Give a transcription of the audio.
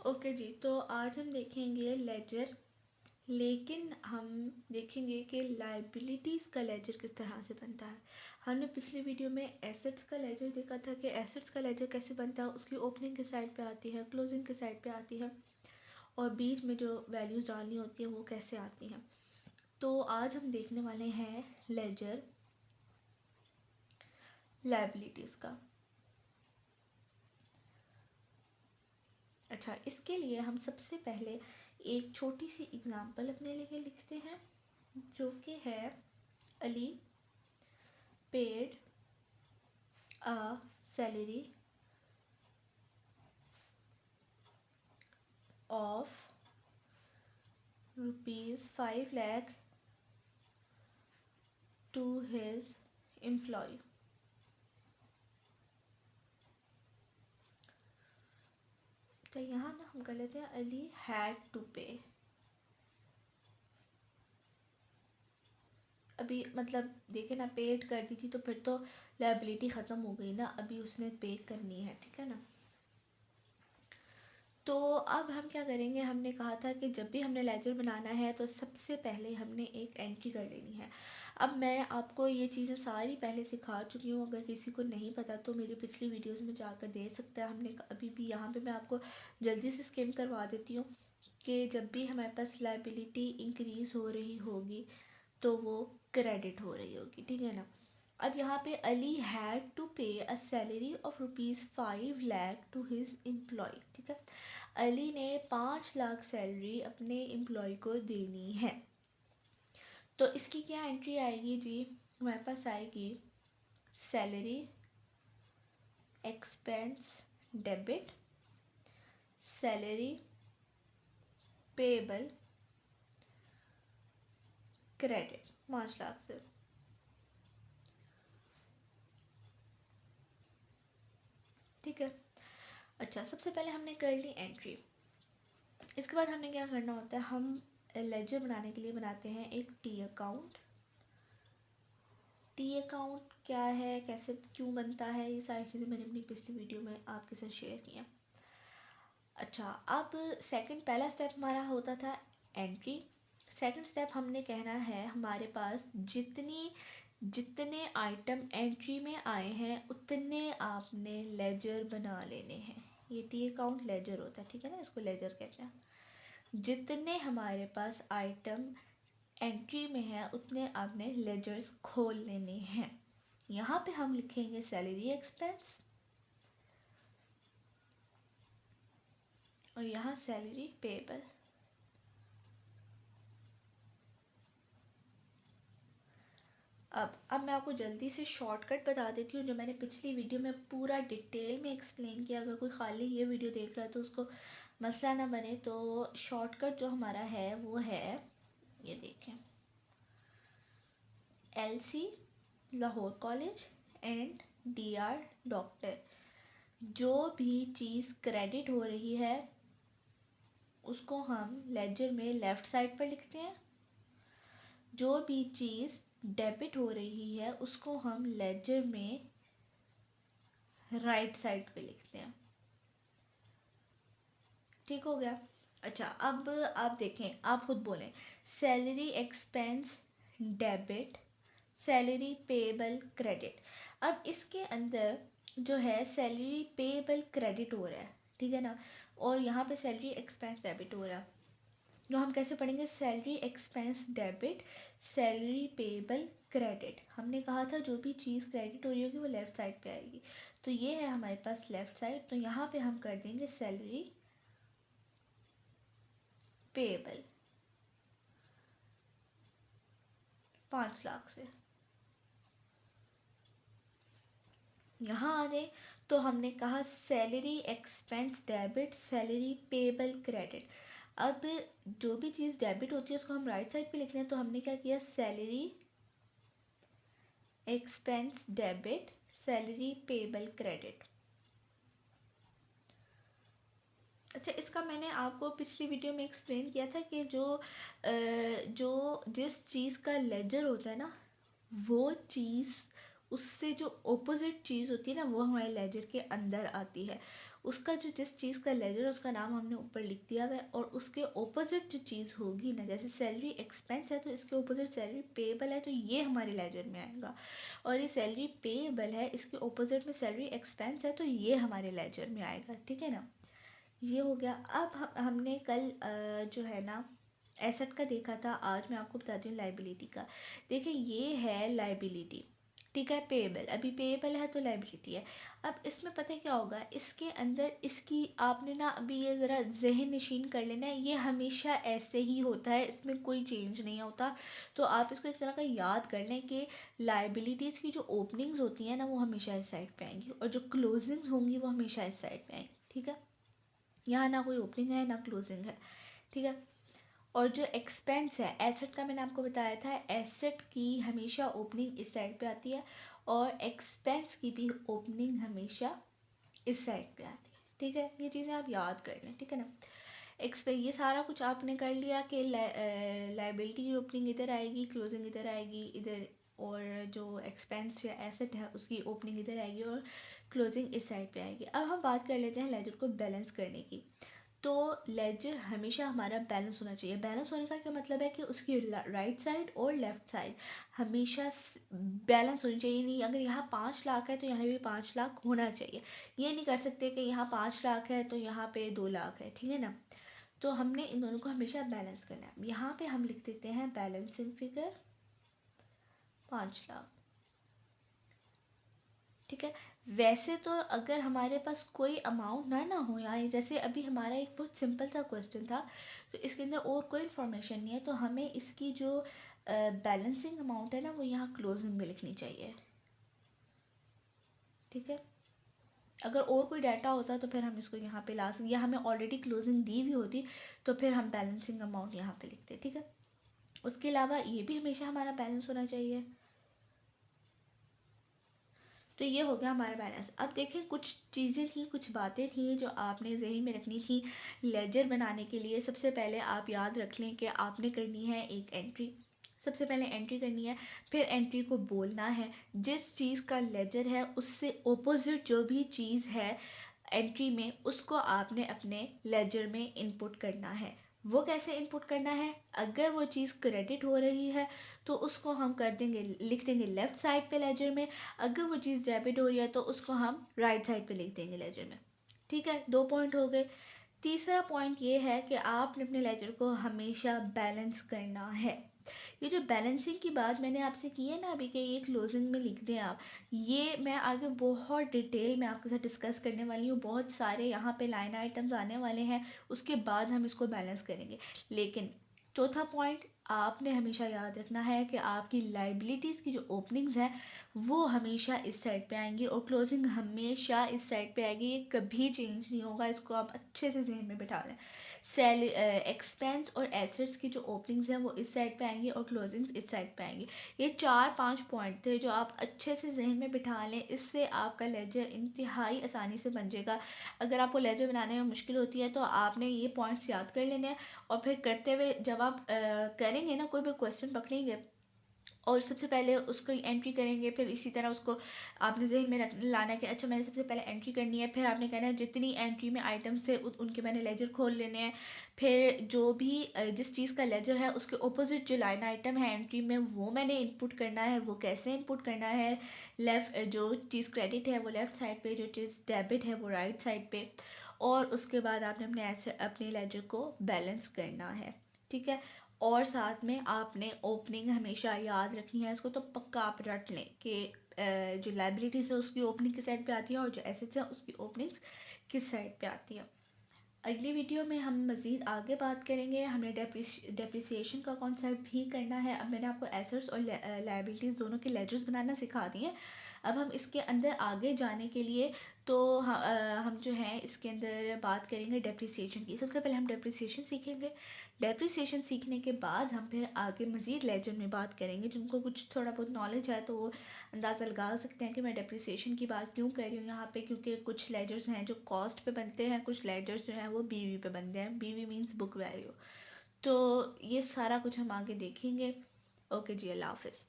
Okay जी, तो आज हम देखेंगे लेजर, लेकिन हम देखेंगे कि लाइबिलिटीज़ का लेजर किस तरह से बनता है। हमने पिछली वीडियो में एसेट्स का लेजर देखा था कि एसेट्स का लेजर कैसे बनता है, उसकी ओपनिंग किस साइड पे आती है, क्लोजिंग किस साइड पे आती है, और बीच में जो वैल्यूज़ डालनी होती है वो कैसे आती हैं। तो आज हम देखने वाले हैं लेजर लाइबिलिटीज़ का। अच्छा, इसके लिए हम सबसे पहले एक छोटी सी एग्जांपल अपने लिए लिखते हैं, जो कि है Ali paid a salary of ₹5 lakh to his employee। तो यहाँ ना हम कर लेते हैं अली हैड टू पे। अभी मतलब देखे ना, पेड कर दी थी तो फिर तो लायबिलिटी ख़त्म हो गई ना, अभी उसने पे करनी है, ठीक है ना। तो अब हम क्या करेंगे, हमने कहा था कि जब भी हमने लेजर बनाना है तो सबसे पहले हमने एक एंट्री कर लेनी है। अब मैं आपको ये चीज़ें सारी पहले सिखा चुकी हूँ, अगर किसी को नहीं पता तो मेरी पिछली वीडियोस में जाकर देख सकता है। हमने अभी भी यहाँ पे मैं आपको जल्दी से स्किम करवा देती हूँ कि जब भी हमारे पास लायबिलिटी इंक्रीज़ हो रही होगी तो वो क्रेडिट हो रही होगी, ठीक है ना। अब यहाँ पे Ali had to pay a salary of ₹5 lakh to his employ, ठीक है। अली ने 5 लाख सैलरी अपने एम्प्लॉय को देनी है। तो इसकी क्या एंट्री आएगी जी, हमारे पास आएगी salary expense debit, salary payable credit 5 lakh से। ठीक है। अच्छा, सबसे पहले हमने कर ली एंट्री। इसके बाद हमने क्या करना होता है, हम लेजर बनाने के लिए बनाते हैं एक टी अकाउंट। टी अकाउंट क्या है, कैसे क्यों बनता है, ये सारी चीज़ें मैंने अपनी पिछली वीडियो में आपके साथ शेयर की हैं। अच्छा, अब पहला स्टेप हमारा होता था एंट्री। सेकंड स्टेप हमने कहना है हमारे पास जितने आइटम एंट्री में आए हैं उतने आपने लेजर बना लेने हैं। ये टी अकाउंट लेजर होता है, ठीक है ना, इसको लेजर कहते हैं। जितने हमारे पास आइटम एंट्री में है उतने आपने लेजर्स खोल लेने हैं। यहाँ पे हम लिखेंगे सैलरी एक्सपेंस और यहाँ सैलरी पेएबल। अब मैं आपको जल्दी से शॉर्टकट बता देती हूँ, जो मैंने पिछली वीडियो में पूरा डिटेल में एक्सप्लेन किया। अगर कोई खाली ये वीडियो देख रहा है तो उसको मसला ना बने। तो शॉर्टकट जो हमारा है वो है, ये देखें, LC Lahore college and DR doctor. जो भी चीज़ क्रेडिट हो रही है उसको हम लेजर में लेफ़्ट साइड पर लिखते हैं। जो भी चीज़ डेबिट हो रही है उसको हम लेजर में राइट साइड पे लिखते हैं। ठीक हो गया। अच्छा, अब आप देखें, आप खुद बोलें, salary expense debit, salary payable credit. अब इसके अंदर जो है सैलरी पेएबल क्रेडिट हो रहा है, ठीक है ना, और यहाँ पे सैलरी एक्सपेंस डेबिट हो रहा है। तो हम कैसे पढ़ेंगे, salary expense debit, salary payable credit. हमने कहा था जो भी चीज़ क्रेडिट हो रही होगी वो लेफ़्ट साइड पे आएगी। तो ये है हमारे पास लेफ़्ट साइड, तो यहाँ पे हम कर देंगे सैलरी पेएबल 5 लाख से। यहाँ आ जाए तो हमने कहा salary expense debit, salary payable credit. अब जो भी चीज़ डेबिट होती है उसको हम राइट साइड पे लिखते हैं, तो हमने क्या किया, salary expense debit, salary payable credit. अच्छा, इसका मैंने आपको पिछली वीडियो में एक्सप्लेन किया था कि जो जिस चीज़ का लेजर होता है ना, वो चीज़ उससे जो ऑपोजिट चीज़ होती है ना वो हमारे लेजर के अंदर आती है। उसका जो जिस चीज़ का लेजर उसका नाम हमने ऊपर लिख दिया हुआ है, और उसके ऑपोजिट जो चीज़ होगी ना, जैसे सैलरी एक्सपेंस है तो इसके ऑपोजिट सैलरी पेएबल है, तो ये हमारे लेजर में आएगा। और ये सैलरी पेएबल है, इसके ऑपोजिट में सैलरी एक्सपेंस है, तो ये हमारे लेजर में आएगा। ठीक है ना, ये हो गया। अब हमने कल जो है ना एसेट का देखा था, आज मैं आपको बताती हूँ लाइबिलिटी का। देखिए ये है लाइबिलिटी, ठीक है, पेएबल, अभी पेएबल है तो लाइबिलिटी है। अब इसमें पता है क्या होगा, इसके अंदर इसकी आपने ना अभी ये ज़रा जहन नशीन कर लेना है, ये हमेशा ऐसे ही होता है, इसमें कोई चेंज नहीं होता। तो आप इसको एक तरह का याद कर लें कि लाइबिलिटीज़ की जो ओपनिंग्स होती हैं ना वो हमेशा इस साइड पे आएंगी, और जो क्लोजिंग्स होंगी वो हमेशा इस साइड पे आएंगी। ठीक है, यहाँ ना कोई ओपनिंग है ना क्लोजिंग है। ठीक है, और जो एक्सपेंस है एसेट का, मैंने आपको बताया था एसेट की हमेशा ओपनिंग इस साइड पे आती है, और एक्सपेंस की भी ओपनिंग हमेशा इस साइड पे आती है। ठीक है, ये चीज़ें आप याद कर लें। ठीक है ना, ये सारा कुछ आपने कर लिया कि लाइबिलिटी की ओपनिंग इधर आएगी, क्लोजिंग इधर आएगी इधर, और जो एक्सपेंस या एसेट है उसकी ओपनिंग इधर आएगी और क्लोजिंग इस साइड पे आएगी। अब हम बात कर लेते हैं लेजर को बैलेंस करने की। तो लेजर हमेशा हमारा बैलेंस होना चाहिए। बैलेंस होने का क्या मतलब है कि उसकी राइट साइड और लेफ़्ट साइड हमेशा बैलेंस होनी चाहिए। नहीं, अगर यहाँ 5 लाख है तो यहाँ भी 5 लाख होना चाहिए। ये नहीं कर सकते कि यहाँ 5 लाख है तो यहाँ पे 2 लाख है। ठीक है ना, तो हमने इन दोनों को हमेशा बैलेंस करना है। यहाँ पे हम लिख देते हैं बैलेंसिंग फिगर 5 लाख। ठीक है, वैसे तो अगर हमारे पास कोई अमाउंट ना हो यार, जैसे अभी हमारा एक बहुत सिंपल सा क्वेश्चन था, तो इसके अंदर और कोई इन्फॉर्मेशन नहीं है, तो हमें इसकी जो बैलेंसिंग अमाउंट है ना वो यहाँ क्लोजिंग में लिखनी चाहिए। ठीक है, अगर और कोई डाटा होता तो फिर हम इसको यहाँ पे ला सकते, या हमें ऑलरेडी क्लोजिंग दी हुई होती तो फिर हम बैलेंसिंग अमाउंट यहाँ पे लिखते। ठीक है, उसके अलावा ये भी हमेशा हमारा बैलेंस होना चाहिए। तो ये हो गया हमारा बैलेंस। अब देखें, कुछ चीज़ें थी, कुछ बातें थी जो आपने जहन में रखनी थी लेजर बनाने के लिए। सबसे पहले आप याद रख लें कि आपने करनी है एक एंट्री। सबसे पहले एंट्री करनी है, फिर एंट्री को बोलना है। जिस चीज़ का लेजर है उससे ऑपोजिट जो भी चीज़ है एंट्री में, उसको आपने अपने लेजर में इनपुट करना है। वो कैसे इनपुट करना है, अगर वो चीज़ क्रेडिट हो रही है तो उसको हम कर देंगे, लिख देंगे लेफ़्ट साइड पे लेजर में। अगर वो चीज़ डेबिट हो रही है तो उसको हम राइट साइड पे लिख देंगे लेजर में। ठीक है, 2 पॉइंट हो गए। तीसरा पॉइंट ये है कि आपने अपने लेजर को हमेशा बैलेंस करना है। ये जो बैलेंसिंग की बात मैंने आपसे की है ना अभी, कि ये क्लोजिंग में लिख दें आप, ये मैं आगे बहुत डिटेल में आपके साथ डिस्कस करने वाली हूँ। बहुत सारे यहाँ पे लाइन आइटम्स आने वाले हैं, उसके बाद हम इसको बैलेंस करेंगे। लेकिन चौथा पॉइंट आपने हमेशा याद रखना है कि आपकी लाइबिलिटीज़ की जो ओपनिंग्स हैं वो हमेशा इस साइड पे आएंगी, और क्लोजिंग हमेशा इस साइड पे आएगी। ये कभी चेंज नहीं होगा, इसको आप अच्छे से जहन में बिठा लें। एक्सपेंस और एसेट्स की जो ओपनिंग्स हैं वो इस साइड पे आएंगी और क्लोजिंग्स इस साइड पे आएंगी। ये 4-5 पॉइंट थे जो आप अच्छे से जहन में बिठा लें, इससे आपका लेजर इंतहाई आसानी से बन जाएगा। अगर आपको लेजर बनाने में मुश्किल होती है तो आपने ये पॉइंट्स याद कर लेने हैं, और फिर करते हुए जब आप करेंगे ना, कोई भी क्वेश्चन पकड़ेंगे और सबसे पहले उसको एंट्री करेंगे, फिर इसी तरह उसको आपने जहन में रख लाना है कि अच्छा मैंने सबसे पहले एंट्री करनी है, फिर आपने कहना है जितनी एंट्री में आइटम्स थे उनके मैंने लेजर खोल लेने हैं। फिर जो भी जिस चीज़ का लेजर है उसके ऑपोजिट जो लाइन आइटम है एंट्री में वो मैंने इनपुट करना है। वो कैसे इनपुट करना है, लेफ़्ट जो चीज़ क्रेडिट है वो लेफ़्ट साइड पे, जो चीज़ डेबिट है वो राइट साइड पे, और उसके बाद आपने अपने लेजर को बैलेंस करना है। ठीक है, और साथ में आपने ओपनिंग हमेशा याद रखनी है। इसको तो पक्का आप रट लें कि जो लाइबिलिटीज़ है उसकी ओपनिंग किस साइड पे आती है और जो एसेट्स है उसकी ओपनिंग्स किस साइड पे आती है। अगली वीडियो में हम मज़ीद आगे बात करेंगे। हमें डेप्रिसिएशन का कॉन्सेप्ट भी करना है। अब मैंने आपको एसेट्स और लाइबिलिटीज़ दोनों के लेजर्स बनाना सिखा दिए हैं। अब हम इसके अंदर आगे जाने के लिए तो हम जो हैं इसके अंदर बात करेंगे डेप्रिसिएशन की। सबसे पहले हम डेप्रिसिएशन सीखेंगे। डेप्रिसिएशन सीखने के बाद हम फिर आगे मज़ीद लेजर में बात करेंगे। जिनको कुछ थोड़ा बहुत नॉलेज है तो वो अंदाज़ा लगा सकते हैं कि मैं डेप्रिसिएशन की बात क्यों कर रही हूँ यहाँ पे, क्योंकि कुछ लेजर्स हैं जो कॉस्ट पे बनते हैं, कुछ लेजर्स जो हैं वो बीवी पे बनते हैं। बीवी मीन्स बुक वैल्यू। तो ये सारा कुछ हम आगे देखेंगे। ओके जी, अल्लाह हाफ़िज़।